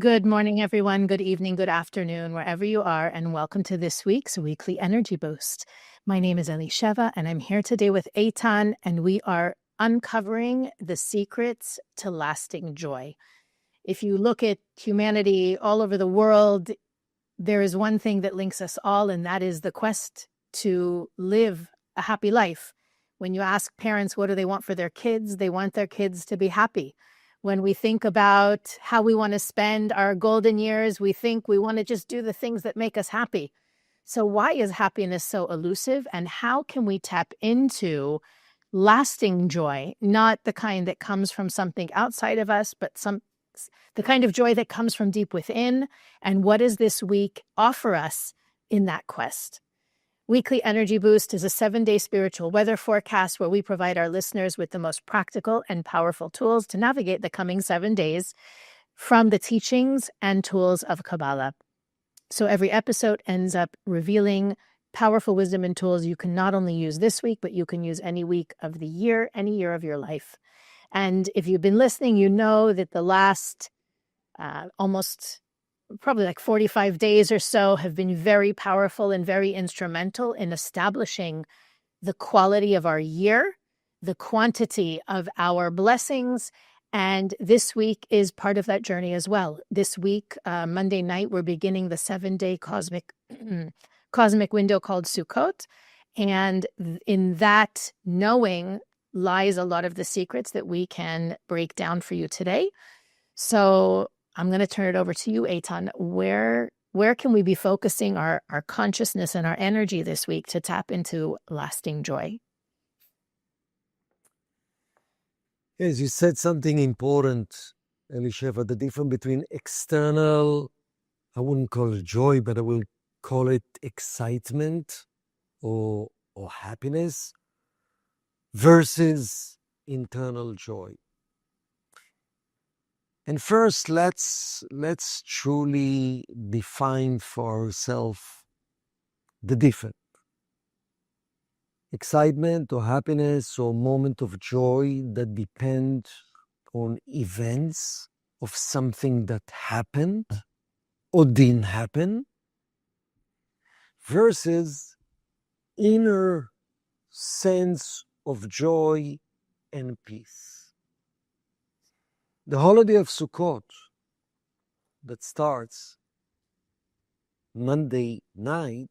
Good morning, everyone. Good evening, good afternoon, wherever you are, and welcome to this week's Weekly Energy Boost. My name is Elisheva, and I'm here today with Eitan, and we are uncovering the secrets to lasting joy. If you look at humanity all over the world, there is one thing that links us all, and that is the quest to live a happy life. When you ask parents what do they want for their kids, they want their kids to be happy. When we think about how we want to spend our golden years, we think we want to just do the things that make us happy. So why is happiness so elusive, and how can we tap into lasting joy, not the kind that comes from something outside of us, but the kind of joy that comes from deep within? And what does this week offer us in that quest? Weekly Energy Boost is a 7-day spiritual weather forecast where we provide our listeners with the most practical and powerful tools to navigate the coming 7 days from the teachings and tools of Kabbalah. So every episode ends up revealing powerful wisdom and tools you can not only use this week, but you can use any week of the year, any year of your life. And if you've been listening, you know that the last probably like 45 days or so have been very powerful and very instrumental in establishing the quality of our year, the quantity of our blessings. And this week is part of that journey as well. This week, Monday night, we're beginning the 7-day cosmic window called Sukkot. And in that knowing lies a lot of the secrets that we can break down for you today. So I'm going to turn it over to you, Eitan. Where can we be focusing our consciousness and our energy this week to tap into lasting joy? Yes, you said something important, Elisheva, the difference between external, I wouldn't call it joy, but I will call it excitement or happiness versus internal joy. And first, let's truly define for ourselves the difference. Excitement or happiness or moment of joy that depend on events of something that happened or didn't happen versus inner sense of joy and peace. The holiday of Sukkot that starts Monday night,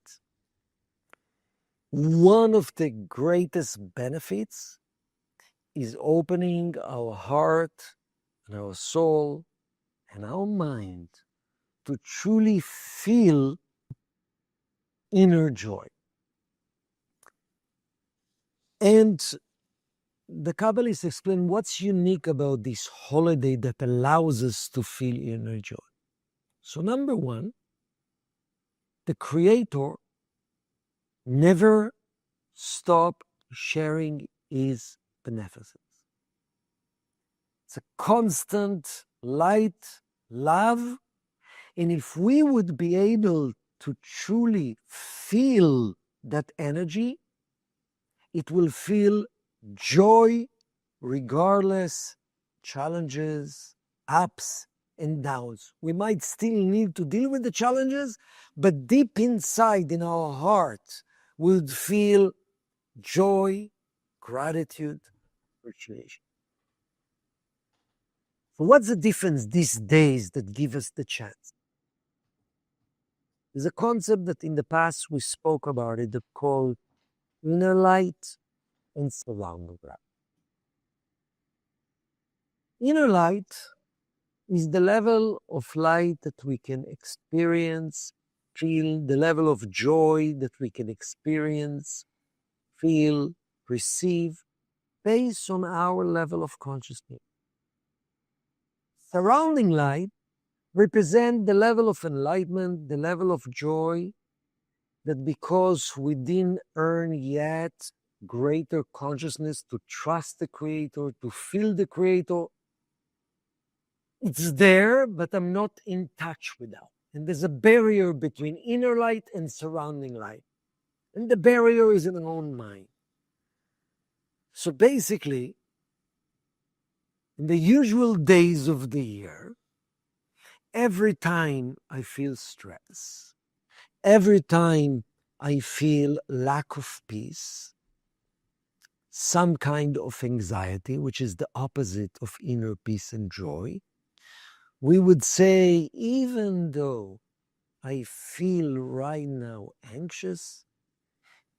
one of the greatest benefits is opening our heart and our soul and our mind to truly feel inner joy. And the Kabbalists explain what's unique about this holiday that allows us to feel inner joy. So number one, the Creator never stopped sharing his beneficence. It's a constant light, love. And if we would be able to truly feel that energy, it will feel joy regardless challenges, ups and downs. We might still need to deal with the challenges, but deep inside in our heart, we would feel joy, gratitude, appreciation. So what's the difference these days that give us the chance? There's a concept that in the past we spoke about it that called inner light and surrounding light. Inner light is the level of light that we can experience, feel, the level of joy that we can experience, feel, receive, based on our level of consciousness. Surrounding light represent the level of enlightenment, the level of joy, that because we didn't earn yet greater consciousness to trust the Creator, to feel the Creator, it's there, but I'm not in touch with that. And there's a barrier between inner light and surrounding light. And the barrier is in our own mind. So basically, in the usual days of the year, every time I feel stress, every time I feel lack of peace, some kind of anxiety, which is the opposite of inner peace and joy, we would say, even though I feel right now anxious,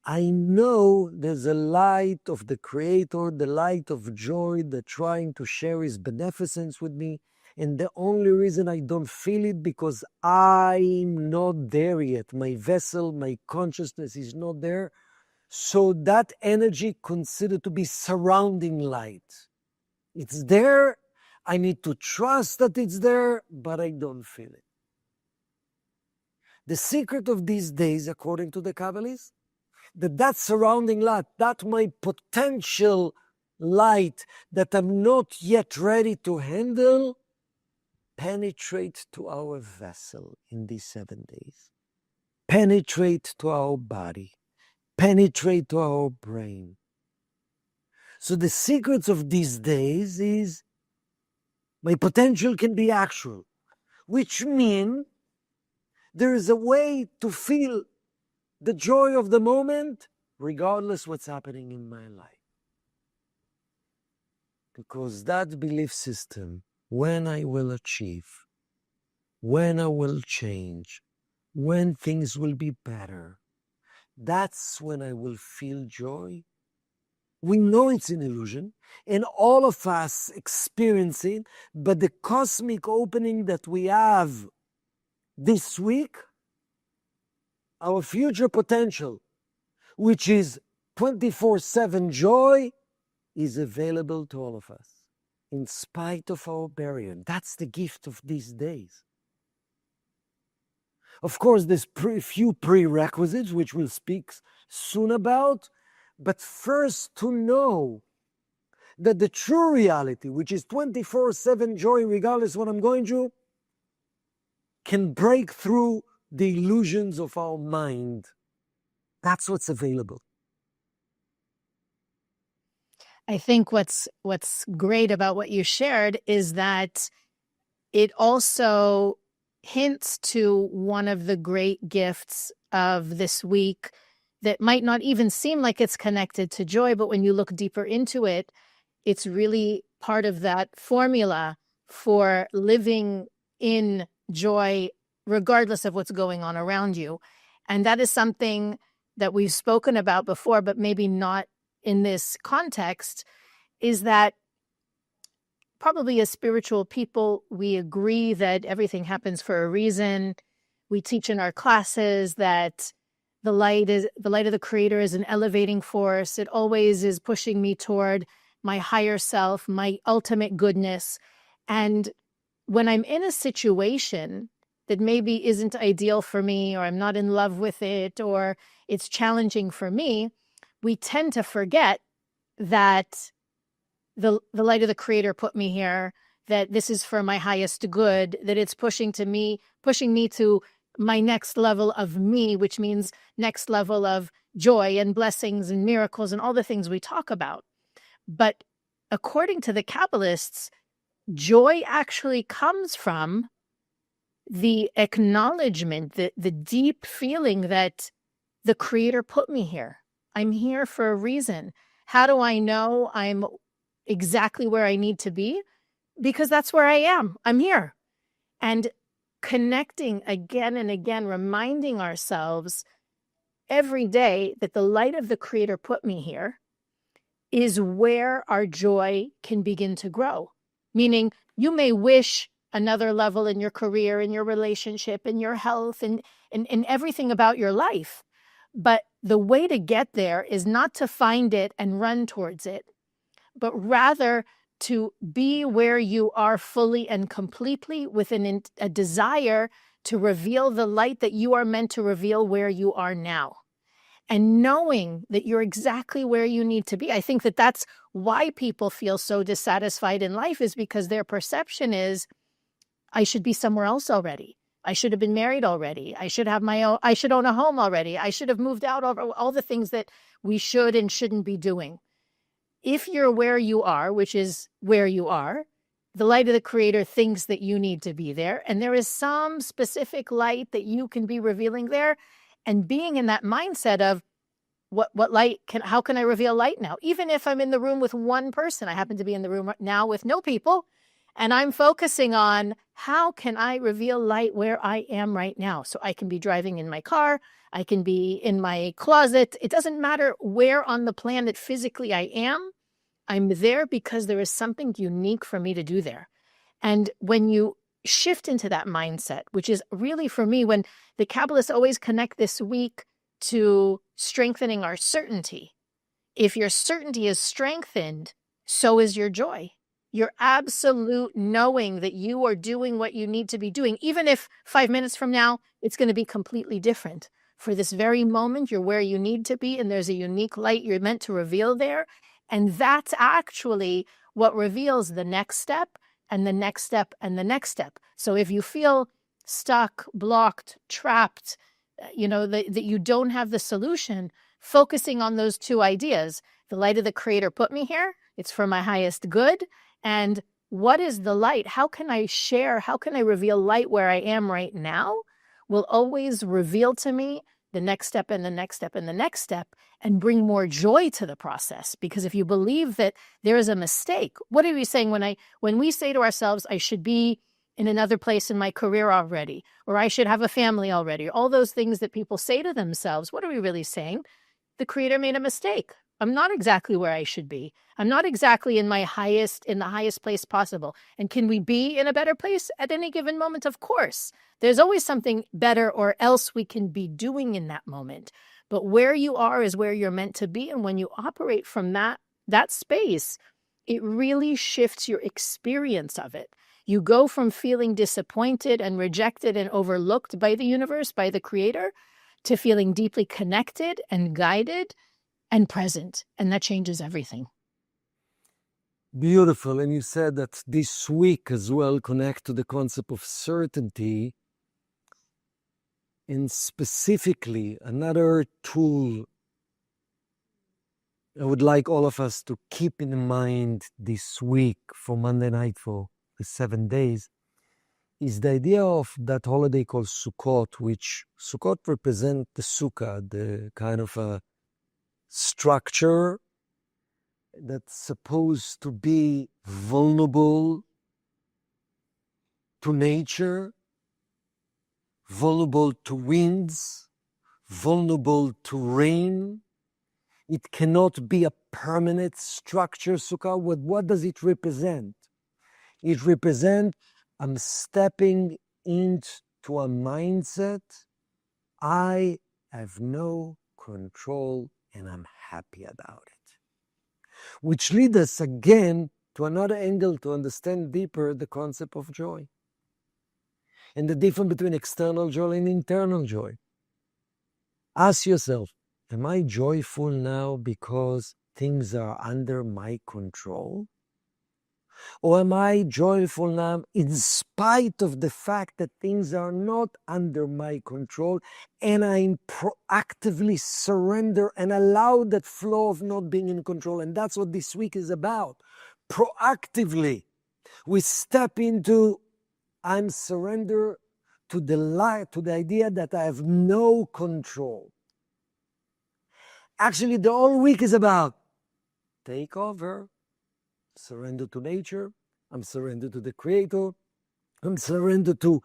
I know there's a light of the Creator, the light of joy that trying to share His beneficence with me. And the only reason I don't feel it because I'm not there yet. My vessel, my consciousness is not there. So that energy considered to be surrounding light. It's there. I need to trust that it's there, but I don't feel it. The secret of these days, according to the Kabbalists, that surrounding light, that my potential light that I'm not yet ready to handle, penetrate to our vessel in these 7 days. Penetrate to our body. Penetrate to our brain. So the secrets of these days is my potential can be actual, which means there is a way to feel the joy of the moment, regardless what's happening in my life. Because that belief system, when I will achieve, when I will change, when things will be better, that's when I will feel joy. We know it's an illusion, and all of us experience it, but the cosmic opening that we have this week, our future potential, which is 24/7 joy, is available to all of us, in spite of our barrier. That's the gift of these days. Of course, there's few prerequisites, which we'll speak soon about, but first to know that the true reality, which is 24/7 joy, regardless of what I'm going through, can break through the illusions of our mind. That's what's available. I think what's great about what you shared is that it also hints to one of the great gifts of this week that might not even seem like it's connected to joy, but when you look deeper into it, it's really part of that formula for living in joy, regardless of what's going on around you. And that is something that we've spoken about before, but maybe not in this context, is that probably as spiritual people, we agree that everything happens for a reason. We teach in our classes that the light of the Creator is an elevating force. It always is pushing me toward my higher self, my ultimate goodness. And when I'm in a situation that maybe isn't ideal for me, or I'm not in love with it, or it's challenging for me, we tend to forget that the light of the Creator put me here, that this is for my highest good, that it's pushing me to my next level of me, which means next level of joy and blessings and miracles and all the things we talk about. But according to the Kabbalists, joy actually comes from the acknowledgement, the deep feeling that the Creator put me here. I'm here for a reason. How do I know I'm exactly where I need to be? Because that's where I am. I'm here. And connecting again and again, reminding ourselves every day that the light of the Creator put me here is where our joy can begin to grow. Meaning, you may wish another level in your career, in your relationship, in your health, and everything about your life. But the way to get there is not to find it and run towards it, but rather to be where you are fully and completely with a desire to reveal the light that you are meant to reveal where you are now. And knowing that you're exactly where you need to be. I think that that's why people feel so dissatisfied in life, is because their perception is, I should be somewhere else already. I should have been married already. I should have I should own a home already. I should have moved out, all the things that we should and shouldn't be doing. If you're where you are, which is where you are, the light of the creator thinks that you need to be there. And there is some specific light that you can be revealing there. And being in that mindset of what light how can I reveal light now? Even if I'm in the room with one person, I happen to be in the room now with no people, and I'm focusing on how can I reveal light where I am right now? So I can be driving in my car, I can be in my closet. It doesn't matter where on the planet physically I am. I'm there because there is something unique for me to do there. And when you shift into that mindset, which is really for me, when the Kabbalists always connect this week to strengthening our certainty. If your certainty is strengthened, so is your joy. Your absolute knowing that you are doing what you need to be doing, even if 5 minutes from now, it's going to be completely different. For this very moment, you're where you need to be, and there's a unique light you're meant to reveal there. And that's actually what reveals the next step and the next step and the next step. So if you feel stuck, blocked, trapped, that you don't have the solution, focusing on those two ideas. The light of the creator put me here. It's for my highest good. And what is the light? How can I share? How can I reveal light where I am right now? Will always reveal to me the next step and the next step and the next step, and bring more joy to the process. Because if you believe that there is a mistake, what are we saying when we say to ourselves, I should be in another place in my career already, or I should have a family already, all those things that people say to themselves, what are we really saying? The creator made a mistake. I'm not exactly where I should be. I'm not exactly in the highest place possible. And can we be in a better place at any given moment? Of course. There's always something better or else we can be doing in that moment. But where you are is where you're meant to be. And when you operate from that space, it really shifts your experience of it. You go from feeling disappointed and rejected and overlooked by the universe, by the creator, to feeling deeply connected and guided and present. And that changes everything. Beautiful. And you said that this week as well connect to the concept of certainty. And specifically, another tool I would like all of us to keep in mind this week for Monday night for the 7 days is the idea of that holiday called Sukkot, which Sukkot represent the sukkah, the kind of a structure that's supposed to be vulnerable to nature, vulnerable to winds, vulnerable to rain. It cannot be a permanent structure, sukkah. What does it represent? It represents I'm stepping into a mindset. I have no control and I'm happy about it. Which leads us again to another angle to understand deeper the concept of joy and the difference between external joy and internal joy. Ask yourself, am I joyful now because things are under my control? Or am I joyful now in spite of the fact that things are not under my control, and I proactively surrender and allow that flow of not being in control? And that's what this week is about. Proactively, we step into, I'm surrender to the light, to the idea that I have no control. Actually, the whole week is about take over. Surrender to nature. I'm surrendered to the creator. I'm surrendered to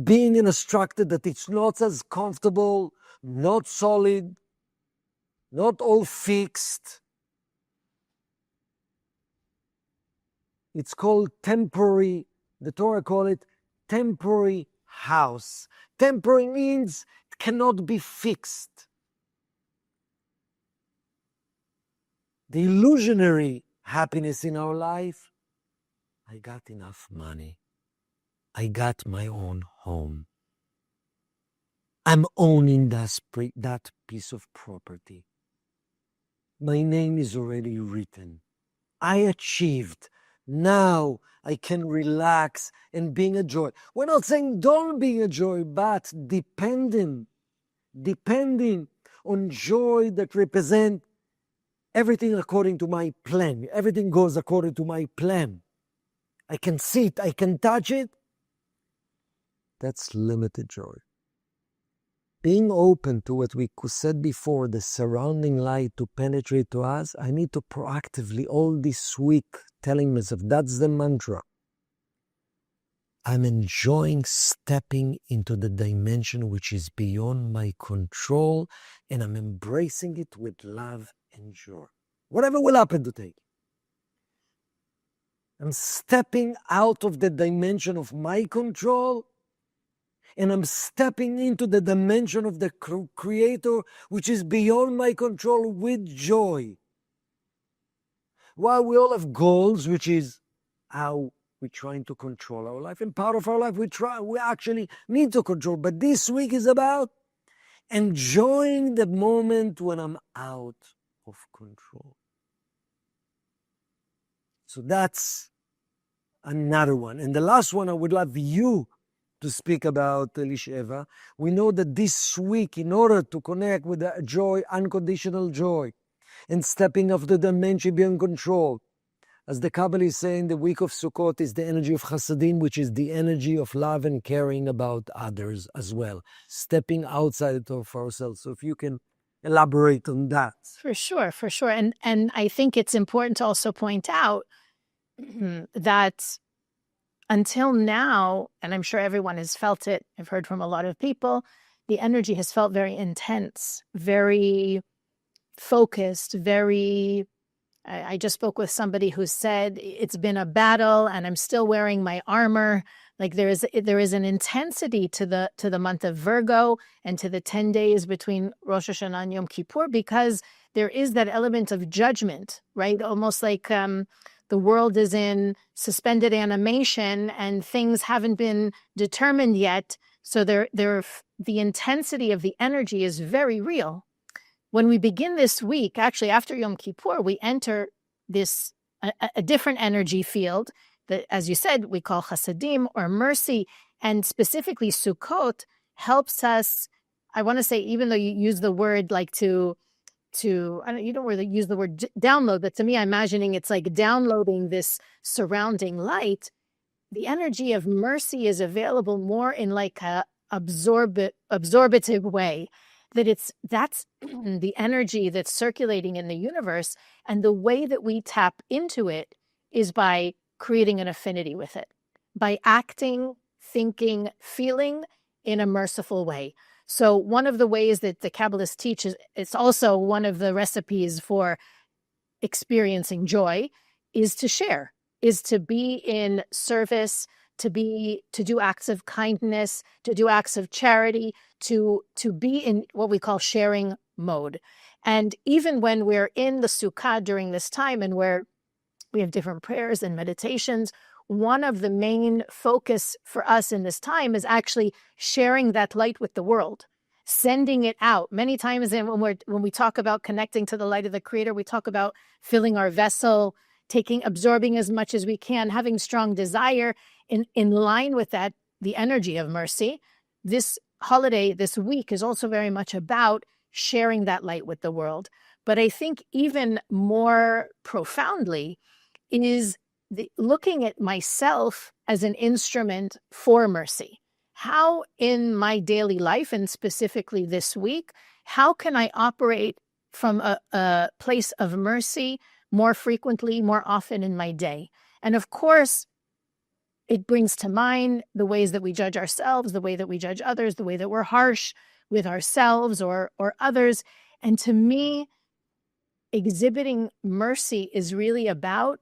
being in a structure that it's not as comfortable, not solid, not all fixed. It's called temporary. The Torah call it temporary house. Temporary means it cannot be fixed. The illusionary happiness in our life, I got enough money. I got my own home. I'm owning that piece of property. My name is already written. I achieved. Now I can relax and being a joy. We're not saying don't be a joy, but depending on joy that represent everything according to my plan. Everything goes according to my plan. I can see it, I can touch it. That's limited joy. Being open to what we said before, the surrounding light to penetrate to us, I need to proactively all this week telling myself, that's the mantra. I'm enjoying stepping into the dimension which is beyond my control, and I'm embracing it with love and joy. Whatever will happen today. I'm stepping out of the dimension of my control, and I'm stepping into the dimension of the Creator, which is beyond my control, with joy. While we all have goals, which is how we're trying to control our life, and part of our life we actually need to control. But this week is about enjoying the moment when I'm out of control. So that's another one. And the last one I would love you to speak about, Elisheva. We know that this week, in order to connect with the joy, unconditional joy, and stepping of the dimension beyond control, as the Kabbalah is saying, the week of Sukkot is the energy of Chasadim, which is the energy of love and caring about others as well, stepping outside of ourselves. So if you can elaborate on that. For sure, for sure. And I think it's important to also point out that until now, and I'm sure everyone has felt it, I've heard from a lot of people, the energy has felt very intense, very focused, very... I just spoke with somebody who said it's been a battle and I'm still wearing my armor. Like there is an intensity to the month of Virgo and to the 10 days between Rosh Hashanah and Yom Kippur, because there is that element of judgment, right? Almost like the world is in suspended animation and things haven't been determined yet. So the intensity of the energy is very real. When we begin this week, actually after Yom Kippur, we enter this a different energy field that, as you said, we call Chasadim or mercy, and specifically Sukkot helps us. I want to say, even though you use the word like you don't really use the word download, but to me, I'm imagining it's like downloading this surrounding light. The energy of mercy is available more in like a absorbative way. That's the energy that's circulating in the universe, and the way that we tap into it is by creating an affinity with it, by acting, thinking, feeling in a merciful way. So one of the ways that the Kabbalists teach is, it's also one of the recipes for experiencing joy, is to share, is to be in service, to do acts of kindness, to do acts of charity, to be in what we call sharing mode. And even when we're in the Sukkah during this time, and where we have different prayers and meditations, one of the main focus for us in this time is actually sharing that light with the world, sending it out. Many times when we talk about connecting to the light of the Creator, we talk about filling our vessel, absorbing as much as we can, having strong desire. In line with that, the energy of mercy. This holiday, this week, is also very much about sharing that light with the world. But I think even more profoundly is looking at myself as an instrument for mercy. How in my daily life, and specifically this week, how can I operate from a place of mercy more frequently, more often in my day? And of course, it brings to mind the ways that we judge ourselves, the way that we judge others, the way that we're harsh with ourselves or others. And to me, exhibiting mercy is really about,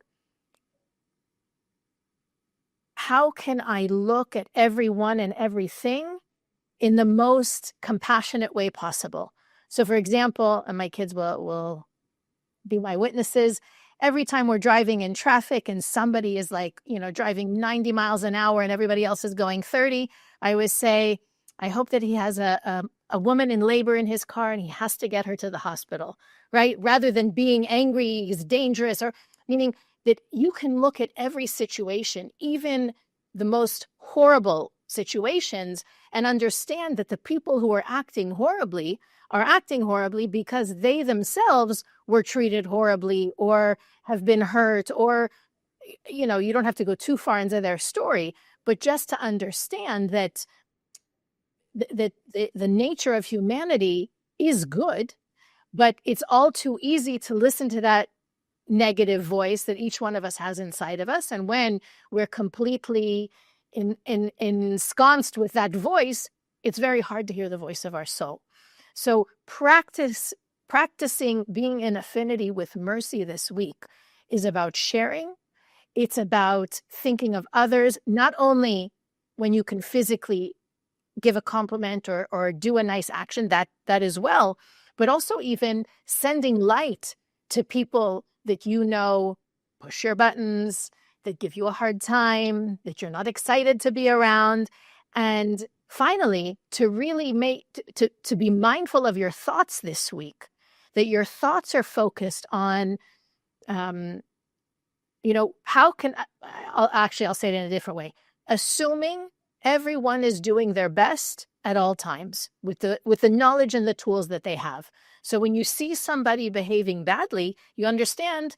how can I look at everyone and everything in the most compassionate way possible? So for example, and my kids will be my witnesses, every time we're driving in traffic and somebody is like, driving 90 miles an hour and everybody else is going 30, I always say, I hope that he has a woman in labor in his car and he has to get her to the hospital, right? Rather than being angry, he's dangerous, or meaning that you can look at every situation, even the most horrible situations, and understand that the people who are acting horribly because they themselves were treated horribly or have been hurt or you know, you don't have to go too far into their story, but just to understand that the nature of humanity is good, but it's all too easy to listen to that negative voice that each one of us has inside of us. And when we're completely ensconced with that voice, it's very hard to hear the voice of our soul. So practicing being in affinity with mercy this week is about sharing. It's about thinking of others, not only when you can physically give a compliment or do a nice action, that as well, but also even sending light to people that you know push your buttons, that give you a hard time, that you're not excited to be around. And finally, to really to be mindful of your thoughts this week, that your thoughts are focused on, you know, how can, I'll say it in a different way, assuming everyone is doing their best at all times with the knowledge and the tools that they have. So when you see somebody behaving badly, you understand,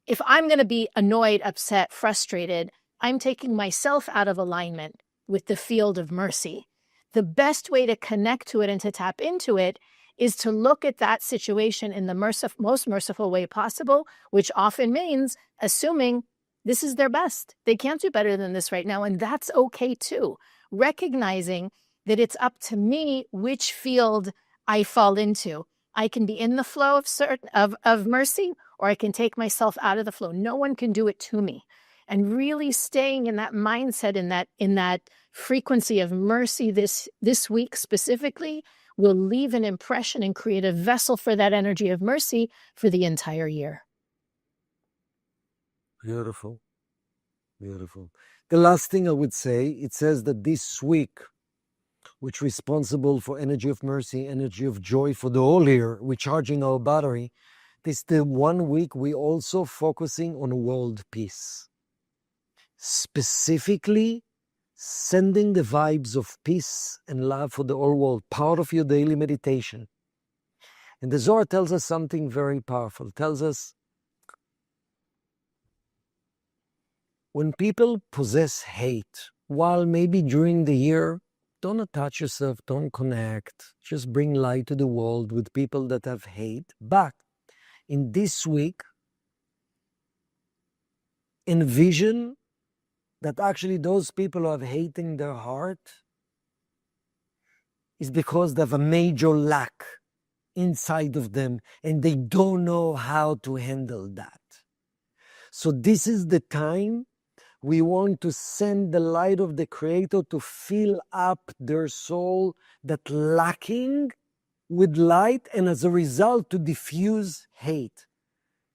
if I'm going to be annoyed, upset, frustrated, I'm taking myself out of alignment with the field of mercy. The best way to connect to it and to tap into it is to look at that situation in the most merciful way possible, which often means assuming this is their best. They can't do better than this right now, and that's okay too. Recognizing that it's up to me which field I fall into. I can be in the flow of mercy, or I can take myself out of the flow. No one can do it to me. And really staying in that mindset, in that frequency of mercy this week specifically, will leave an impression and create a vessel for that energy of mercy for the entire year. Beautiful. Beautiful. The last thing I would say, it says that this week, which is responsible for energy of mercy, energy of joy for the whole year, recharging our battery, this is the 1 week we also focusing on world peace. Specifically, sending the vibes of peace and love for the whole world, part of your daily meditation. And the Zohar tells us something very powerful. It tells us, when people possess hate, while maybe during the year, don't attach yourself, don't connect, just bring light to the world with people that have hate. But in this week, envision that actually those people who have hate in their heart is because they have a major lack inside of them and they don't know how to handle that. So this is the time we want to send the light of the Creator to fill up their soul that lacking with light, and as a result to diffuse hate.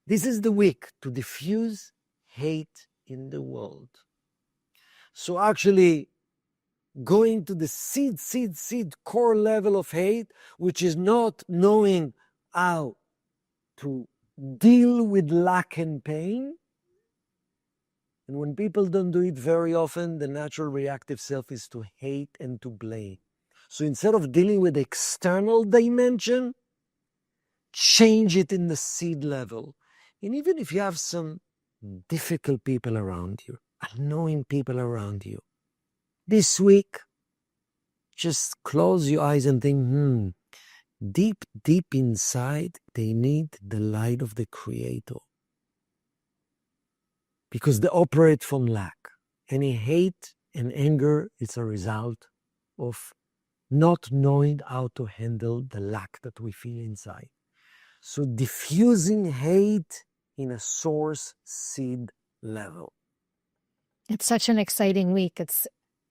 This is the week to diffuse hate in the world. So actually going to the seed core level of hate, which is not knowing how to deal with lack and pain. And when people don't do it very often, the natural reactive self is to hate and to blame. So instead of dealing with the external dimension, change it in the seed level. And even if you have some difficult people around you, annoying people around you, this week, just close your eyes and think, deep inside, they need the light of the Creator. Because they operate from lack. Any hate and anger is a result of not knowing how to handle the lack that we feel inside. So diffusing hate in a source seed level. It's such an exciting week.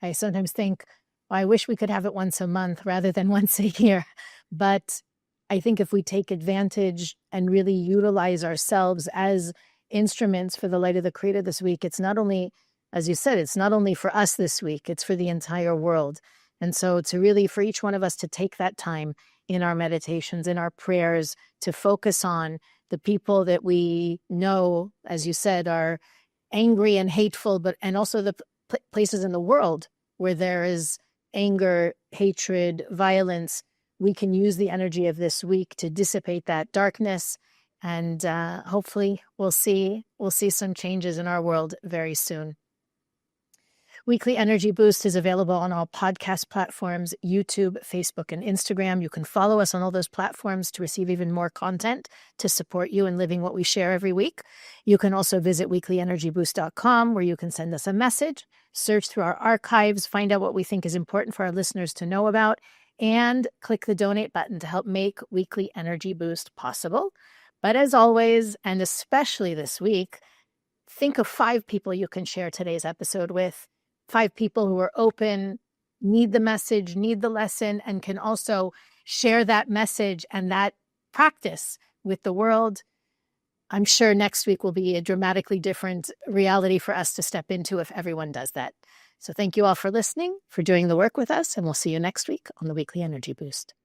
I sometimes think, I wish we could have it once a month rather than once a year. But I think if we take advantage and really utilize ourselves as instruments for the light of the Creator this week, it's not only, as you said, it's not only for us this week, it's for the entire world. And so to really, for each one of us to take that time in our meditations, in our prayers, to focus on the people that we know, as you said, are angry and hateful, and also the places in the world where there is anger, hatred, violence. We can use the energy of this week to dissipate that darkness And hopefully we'll see some changes in our world very soon. Weekly Energy Boost is available on all podcast platforms, YouTube, Facebook, and Instagram. You can follow us on all those platforms to receive even more content to support you in living what we share every week. You can also visit weeklyenergyboost.com, where you can send us a message, search through our archives, find out what we think is important for our listeners to know about, and click the donate button to help make Weekly Energy Boost possible. But as always, and especially this week, think of 5 people you can share today's episode with. 5 people who are open, need the message, need the lesson, and can also share that message and that practice with the world. I'm sure next week will be a dramatically different reality for us to step into if everyone does that. So thank you all for listening, for doing the work with us, and we'll see you next week on the Weekly Energy Boost.